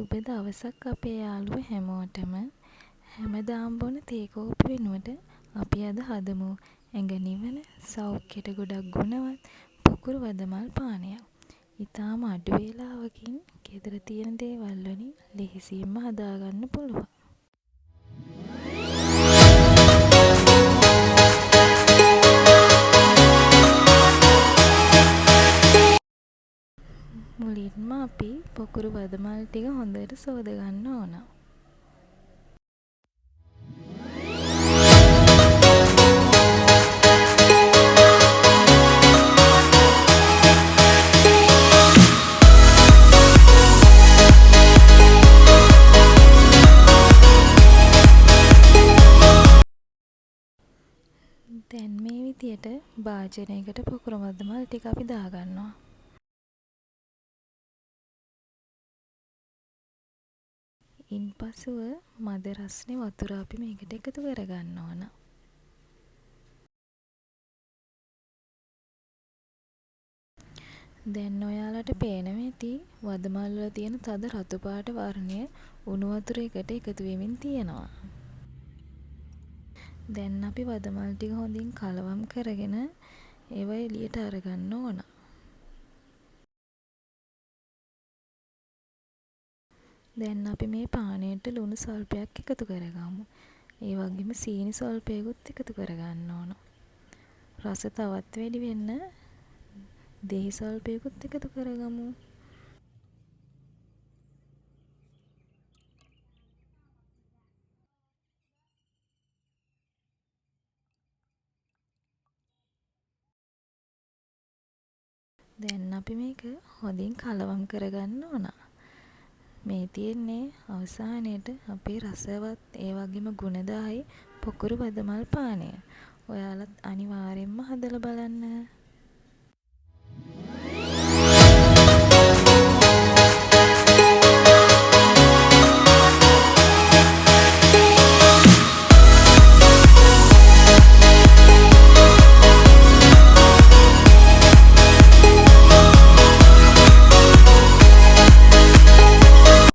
සුබ දවසක් අපේ යාළුවෝ හැමෝටම. හැමදාම බොන තේ කෝප්ප වෙනුවට අපි අද හදමු ඇඟ නිවන, සෞඛ්‍යයට ගොඩක් ගුණවත් පොකුරු වදමල් පානයක්. ඉතාම අඩු වේලාවකින් ගෙදර තියෙන දේවල් වලින් ලෙහෙසියෙන්ම හදාගන්න පුළුවන්. මුලින්ම අපි පොකුරු වදමල් ටික හොඳට සෝද ගන්න ඕන. දැන් මේ විදියට භාජනයකට පොකුරු වදමල් ටික අපි දාගන්නවා. ඉන්පසුව මද රස්නේ වතුර අපි මේකට එකතු කරගන්න ඕන. දැන් ඔයාලට පේනවා ඇති වදමල් වල තියෙන තද රතු පාට වර්ණය උණු වතුර එකට එකතු වෙමින් තියෙනවා. දැන් අපි වදමල් ටික හොඳින් කලවම් කරගෙන ඒවා එළියට අරගන්න ඕන. දැන් අපි මේ පානයට ලුණු සල්පයක් එකතු කරගමු. ඒ වගේම සීනි සල්පයකුත් එකතු කරගන්න ඕන. රස තවත් වැඩි වෙන්න දෙහි සල්පයකුත් එකතු කරගමු. දැන් අපි මේක හොඳින් කලවම් කරගන්න ඕන. මේ තියෙන්නේ අවසානයේට අපේ රසවත් ඒ වගේම ගුණදායි පොකුරු වදමල් පානය. ඔයාලත් අනිවාර්යෙන්ම හදලා බලන්න.